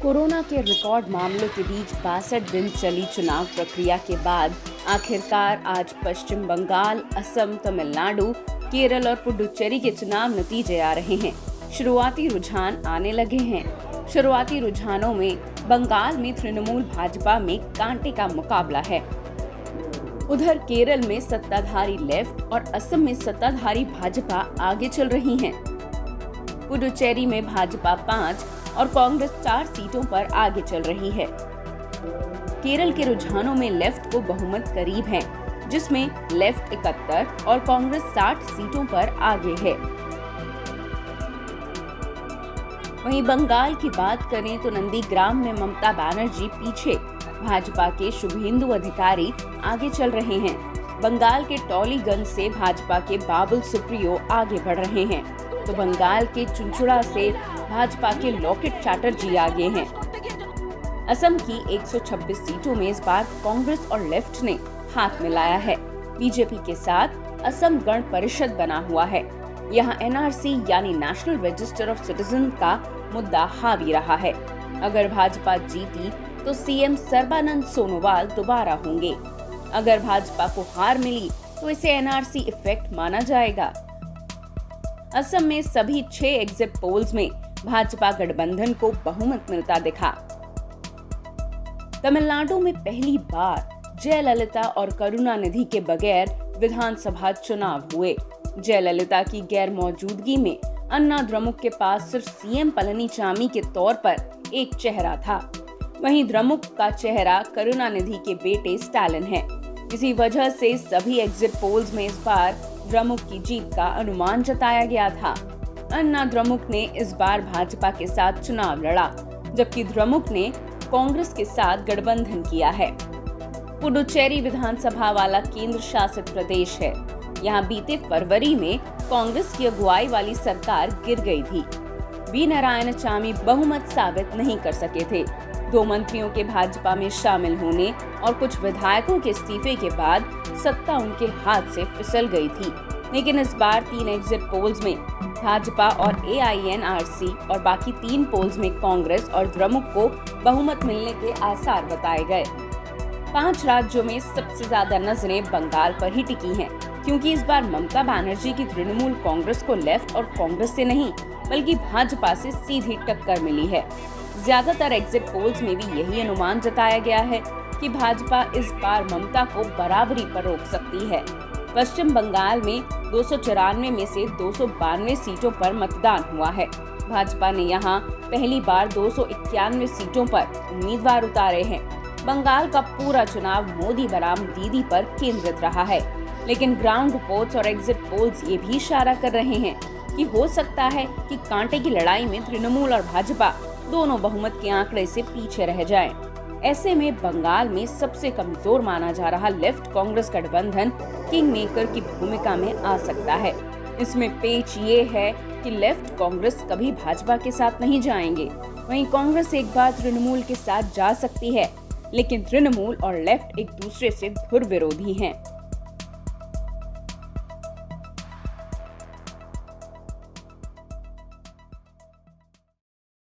Corona के record मामलों के बीच 62 दिन चली चुनाव प्रक्रिया के बाद आखिरकार आज पश्चिम बंगाल, असम, तमिलनाडु, केरल और पुडुचेरी के चुनाव नतीजे आ रहे हैं। शुरुआती रुझान आने लगे हैं। शुरुआती रुझानों में बंगाल में तृणमूल भाजपा में कांटे का मुकाबला है। उधर केरल में सत्ताधारी लेफ्ट और असम में सत्ताधारी भाजपा आगे चल रही हैं। पुडुचेरी में भाजपा 5 और कांग्रेस 4 सीटों पर आगे चल रही है। केरल के रुझानों में लेफ्ट को बहुमत करीब है, जिसमें लेफ्ट 71 और कांग्रेस 60 सीटों पर आगे है। वहीं बंगाल की बात करें तो नंदीग्राम में ममता बनर्जी पीछे, भाजपा के शुभेंदु अधिकारी आगे चल रहे हैं। बंगाल के टॉलीगंज से भाजपा के बाबुल सुप्रियो आगे बढ़ रहे हैं, तो बंगाल के चुंचुड़ा से भाजपा के लॉकेट चैटर्जी आगे हैं। असम की 126 सीटों में इस बार कांग्रेस और लेफ्ट ने हाथ मिलाया है। बीजेपी के साथ असम गण परिषद बना हुआ है। यहाँ एनआरसी यानी नेशनल रजिस्टर ऑफ सिटीजन का मुद्दा हावी रहा है। अगर भाजपा जीती तो सीएम सर्बानंद सोनोवाल दोबारा होंगे। अगर भाजपा को हार मिली तो इसे एनआरसी इफेक्ट माना जाएगा। असम में सभी 6 एग्जिट पोल्स में भाजपा गठबंधन को बहुमत मिलता दिखा। तमिलनाडु में पहली बार जयललिता और करुणानिधि के बगैर विधानसभा चुनाव हुए। जयललिता की गैर मौजूदगी में अन्ना द्रमुक के पास सिर्फ सीएम पलनीचामी के तौर पर एक चेहरा था। वहीं द्रमुक का चेहरा करुणानिधि के बेटे स्टालिन है। इसी वजह से सभी एग्जिट पोल्स में इस बार द्रमुक की जीत का अनुमान जताया गया था। अन्ना द्रमुक ने इस बार भाजपा के साथ चुनाव लड़ा, जबकि द्रमुक ने कांग्रेस के साथ गठबंधन किया है। पुडुचेरी विधानसभा वाला केंद्र शासित प्रदेश है। यहाँ बीते फरवरी में कांग्रेस की अगुवाई वाली सरकार गिर गई थी। वी नारायणसामी बहुमत साबित नहीं कर सके थे। 2 मंत्रियों के भाजपा में शामिल होने और कुछ विधायकों के इस्तीफे के बाद सत्ता उनके हाथ से फिसल गई थी। लेकिन इस बार 3 एग्जिट पोल्स में भाजपा और AINRC और बाकी 3 पोल्स में कांग्रेस और द्रमुक को बहुमत मिलने के आसार बताए गए। 5 राज्यों में सबसे ज्यादा नजरें बंगाल पर ही टिकी हैं, क्योंकि इस बार ममता बनर्जी की तृणमूल कांग्रेस को लेफ्ट और कांग्रेस से नहीं बल्कि भाजपा से सीधी टक्कर मिली है। ज्यादातर एग्जिट पोल्स में भी यही अनुमान जताया गया है कि भाजपा इस बार ममता को बराबरी पर रोक सकती है। पश्चिम बंगाल में 294 में से 292 सीटों पर मतदान हुआ है। भाजपा ने यहां पहली बार 291 सीटों पर उम्मीदवार उतारे हैं। बंगाल का पूरा चुनाव मोदी बनाम दीदी पर केंद्रित रहा है, लेकिन ग्राउंड रिपोर्ट्स और एग्जिट पोल्स ये भी इशारा कर रहे हैं कि हो सकता है कि कांटे की लड़ाई में तृणमूल और भाजपा दोनों बहुमत के आंकड़े से पीछे रह जाएं। ऐसे में बंगाल में सबसे कमजोर माना जा रहा लेफ्ट कांग्रेस गठबंधन किंग मेकर की भूमिका में आ सकता है। इसमें पेच ये है कि लेफ्ट कांग्रेस कभी भाजपा के साथ नहीं जाएंगे। वहीं कांग्रेस एक बार तृणमूल के साथ जा सकती है, लेकिन तृणमूल और लेफ्ट एक दूसरे से धुर विरोधी हैं।